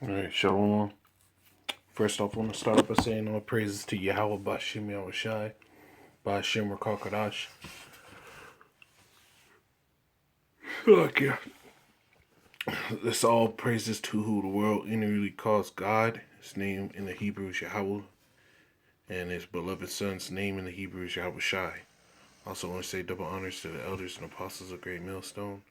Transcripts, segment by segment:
All right, Shalom. First off, I want to start off by saying all praises to Yahweh Bashim Yahushai, Bashim Rakakadash. Fuck yeah. This all praises to who the world inwardly calls God. His name in the Hebrew is Yahweh, and his beloved son's name in the Hebrew is Yahushai. Also want to say double honors to the elders and apostles of Great Millstone,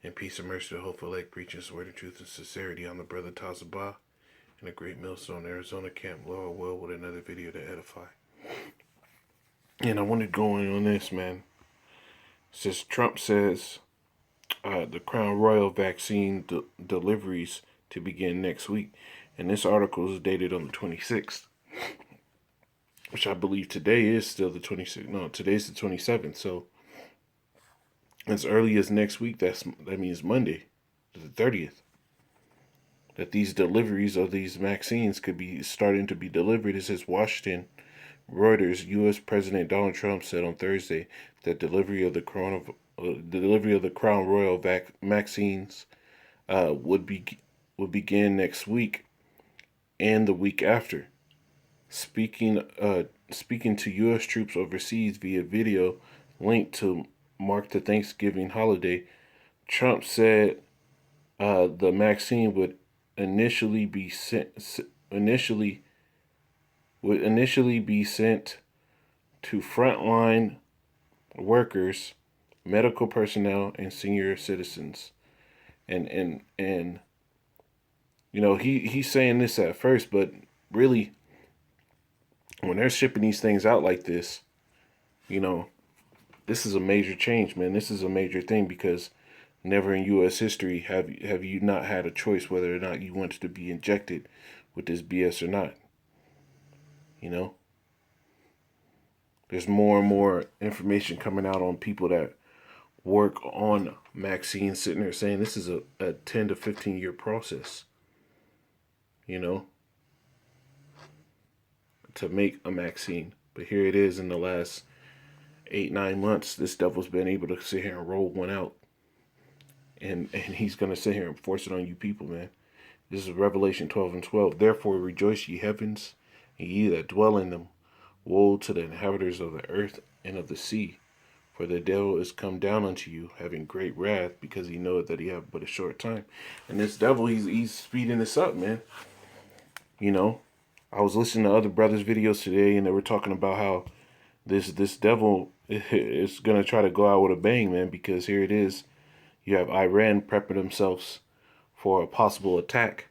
and peace and mercy to the hopeful elect preaching his word of truth and sincerity on the brother Tazabah in the Great Millstone, Arizona camp. Lord will with another video to edify. And I wanted to go in on this, man. Since Trump says the Crown Royal vaccine deliveries to begin next week, and this article is dated on the 26th, which I believe today is still the 26th. No, today's the 27th. So as early as next week, that means Monday, the 30th, that these deliveries of these vaccines could be starting to be delivered. It says Washington. Reuters, U.S. President Donald Trump said on Thursday that delivery of the Crown Royal vaccines would begin next week and the week after. Speaking to U.S. troops overseas via video linked to mark the Thanksgiving holiday, Trump said the vaccine would initially be sent to frontline workers, medical personnel, and senior citizens. And you know, he's saying this at first, but really, when they're shipping these things out like this, you know, this is a major change, man. This is a major thing because never in U.S. history have you not had a choice whether or not you wanted to be injected with this BS or not. You know, there's more and more information coming out on people that work on Maxine sitting there saying this is a 10 to 15 year process, you know, to make a Maxine. But here it is in the last 8-9 months, this devil's been able to sit here and roll one out. And he's going to sit here and force it on you people, man. This is Revelation 12:12. Therefore rejoice, ye heavens, and ye that dwell in them. Woe to the inhabitants of the earth and of the sea. For the devil is come down unto you, having great wrath, because he knoweth that he have but a short time. And this devil, he's speeding this up, man. You know, I was listening to other brothers' videos today, and they were talking about how this devil is gonna try to go out with a bang, man. Because here it is, you have Iran prepping themselves for a possible attack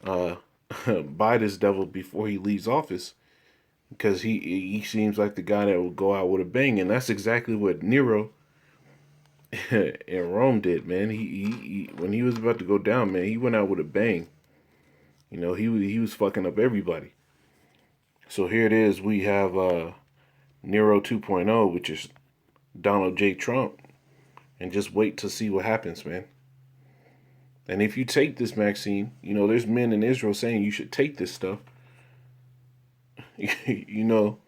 by this devil before he leaves office. Because he seems like the guy that would go out with a bang, and that's exactly what Nero in Rome did, man. He when he was about to go down, man, he went out with a bang. You know, he was fucking up everybody. So here it is. We have Nero 2.0, which is Donald J. Trump, and just wait to see what happens, man. And if you take this vaccine, you know, there's men in Israel saying you should take this stuff. You know,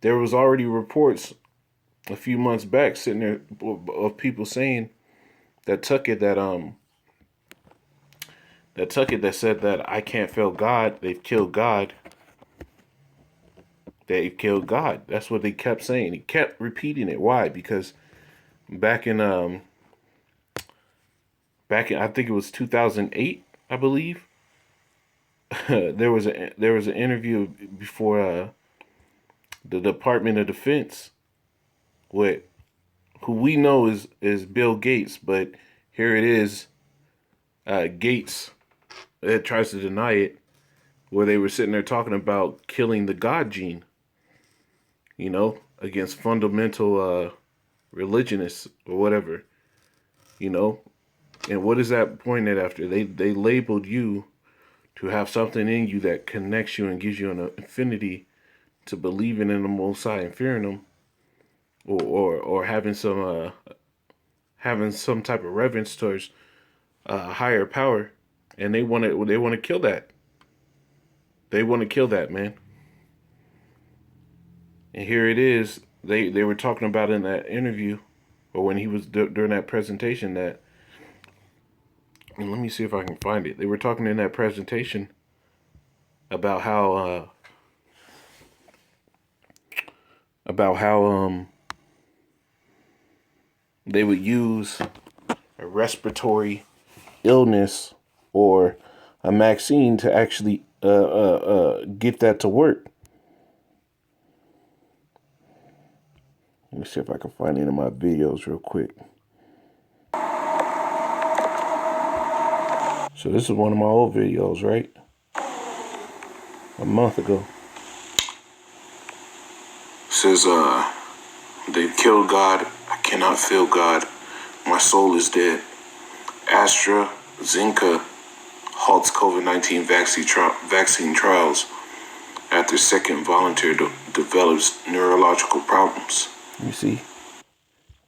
there was already reports a few months back sitting there of people saying that took it that said that I can't fail God. They've killed God. They've killed God. That's what they kept saying. He kept repeating it. Why? Because back in I think it was 2008, I believe. there was an interview before the Department of Defense with who we know is Bill Gates, but here it is, Gates that tries to deny it, where they were sitting there talking about killing the God gene, you know, against fundamental religionists or whatever, you know. And what is that pointed after? They labeled you to have something in you that connects you and gives you an affinity to believing in the Most High and fearing Him, or having some type of reverence towards a higher power, and they want to kill that. They want to kill that, man. And here it is. They were talking about in that interview, or when he was during that presentation, that And let me see if I can find it. They were talking in that presentation about how they would use a respiratory illness or a Maxine to actually get that to work. Let me see if I can find any of my videos real quick. So this is one of my old videos, right? A month ago. It says, they killed God. I cannot feel God. My soul is dead. AstraZeneca halts COVID-19 vaccine trials after second volunteer develops neurological problems. You see?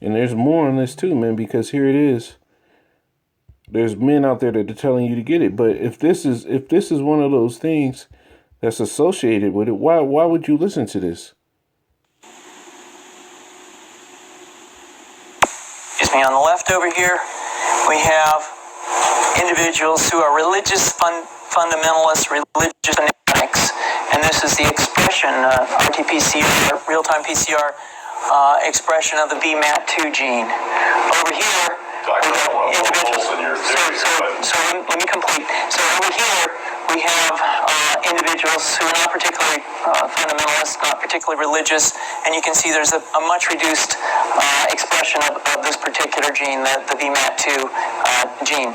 And there's more on this too, man, because here it is. There's men out there that are telling you to get it, but if this is one of those things that's associated with it, why would you listen to this? Excuse me, on the left over here, we have individuals who are religious fundamentalists, religious fanatics, and this is the expression, RT-PCR, real-time PCR expression of the VMAT2 gene. Over here, individuals. So let me complete. So over here, we have individuals who are not particularly fundamentalists, not particularly religious, and you can see there's a much reduced expression of this particular gene, the VMAT2 gene.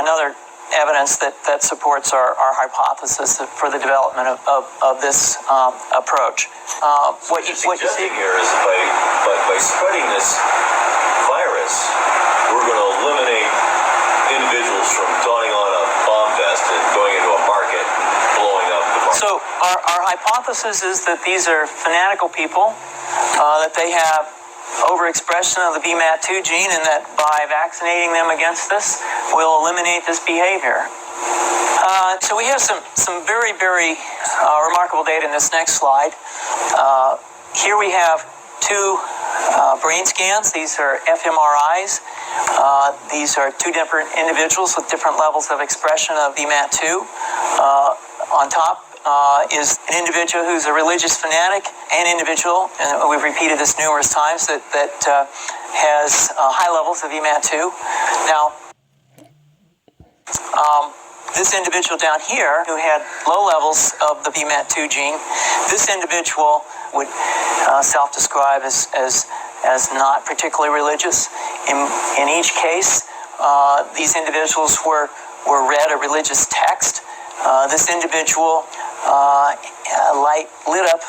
Another evidence that supports our hypothesis for the development of this approach. What you're suggesting here is by spreading this virus, we're going to eliminate individuals from donning on a bomb vest and going into a market and blowing up the market. So our hypothesis is that these are fanatical people, that they have overexpression of the VMAT2 gene, and that by vaccinating them against this, we'll eliminate this behavior. So we have some very, very remarkable data in this next slide. Here we have two brain scans. These are fMRIs. These are two different individuals with different levels of expression of VMAT2. On top is an individual who's a religious fanatic, an individual, and we've repeated this numerous times, that has high levels of VMAT2. Now, this individual down here who had low levels of the VMAT2 gene, this individual would self-describe as not particularly religious. In each case, these individuals were read a religious text. This individual lit up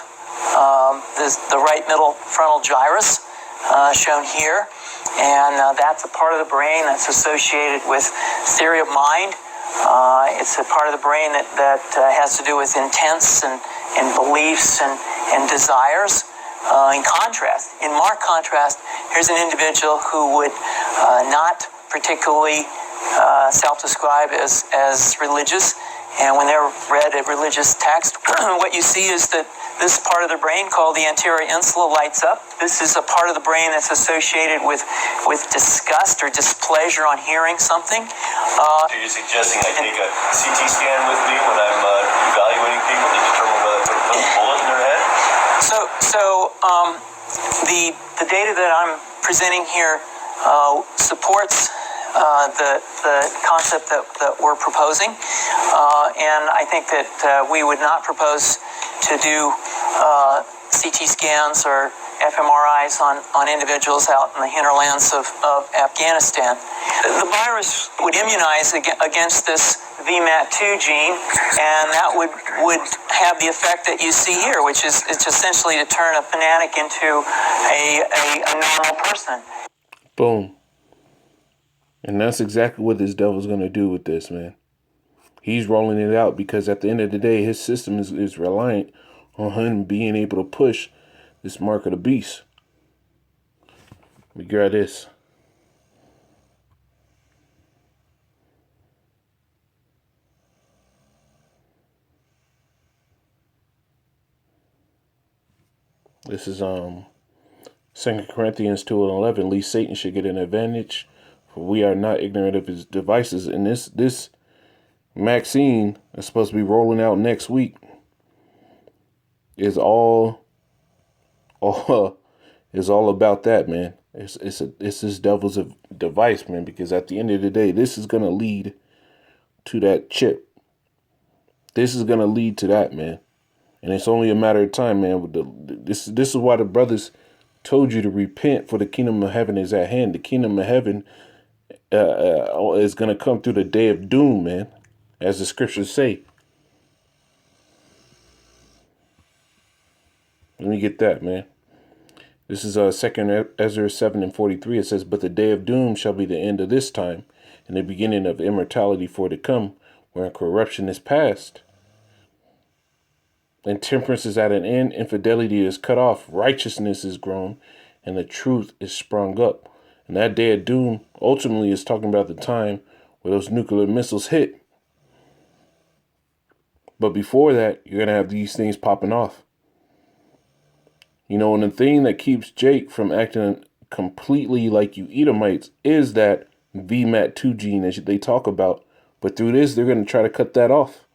the right middle frontal gyrus, shown here, and that's a part of the brain that's associated with theory of mind. It's a part of the brain that has to do with intents and beliefs and desires. In marked contrast, here's an individual who would not particularly self-describe as religious. And when they're read a religious text, what you see is that this part of the brain called the anterior insula lights up. This is a part of the brain that's associated with disgust or displeasure on hearing something. So you're suggesting I take a CT scan with me when I'm evaluating people to determine whether I put a bullet in their head? So the data that I'm presenting here supports the concept that we're proposing, and I think that we would not propose to do CT scans or fMRIs on individuals out in the hinterlands of Afghanistan. The virus would immunize against this VMAT2 gene, and that would have the effect that you see here, which is it's essentially to turn a fanatic into a normal person. Boom. And that's exactly what this devil's going to do with this, man. He's rolling it out because at the end of the day, his system is reliant on him being able to push this mark of the beast. Let me grab this. This is 2 Corinthians 2:11. At least Satan should get an advantage For we are not ignorant of his devices. And this Maxine is supposed to be rolling out next week is all is all about that, man. It's this devil's device, man, because at the end of the day, this is gonna lead to that chip. This is gonna lead to that, man. And it's only a matter of time, man. This is why the brothers told you to repent, for the kingdom of heaven is at hand. The kingdom of heaven is gonna come through the day of doom, man, as the scriptures say. Let me get that, man. This is 2 Ezra 7:43. It says, "But the day of doom shall be the end of this time, and the beginning of immortality for to come, wherein corruption is past, and temperance is at an end, infidelity is cut off, righteousness is grown, and the truth is sprung up." And that day of doom ultimately is talking about the time where those nuclear missiles hit. But before that, you're going to have these things popping off. You know, and the thing that keeps Jake from acting completely like you Edomites is that VMAT2 gene that they talk about. But through this, they're going to try to cut that off.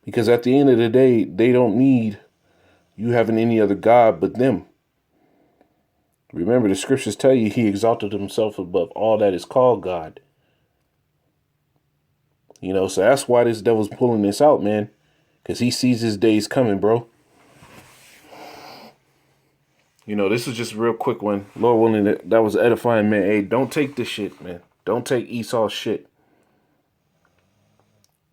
Because at the end of the day, they don't need you having any other God but them. Remember, the scriptures tell you he exalted himself above all that is called God. You know, so that's why this devil's pulling this out, man. Because he sees his days coming, bro. You know, this is just a real quick one. Lord willing, that was edifying, man. Hey, don't take this shit, man. Don't take Esau's shit.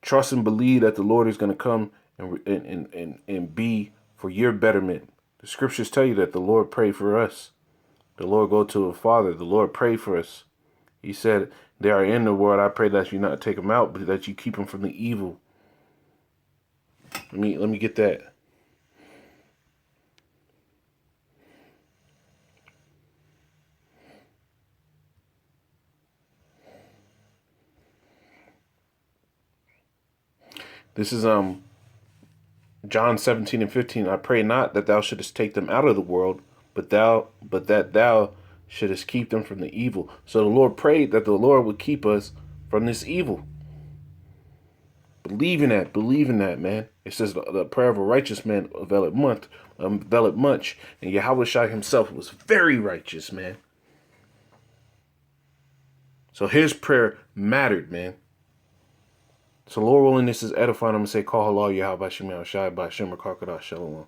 Trust and believe that the Lord is going to come and be for your betterment. The scriptures tell you that the Lord prayed for us. The Lord go to the Father. The Lord prayed for us. He said, "They are in the world. I pray that you not take them out, but that you keep them from the evil." Let me get that. This is John 17:15. "I pray not that thou shouldest take them out of the world, but that thou shouldest keep them from the evil." So the Lord prayed that the Lord would keep us from this evil. Believe in that, man. It says the prayer of a righteous man availeth much. And Yahweh Shai himself was very righteous, man. So his prayer mattered, man. So Lord willing, this is edifying. I'm going to say, call halal Yahweh Shai by Shem or Shalom.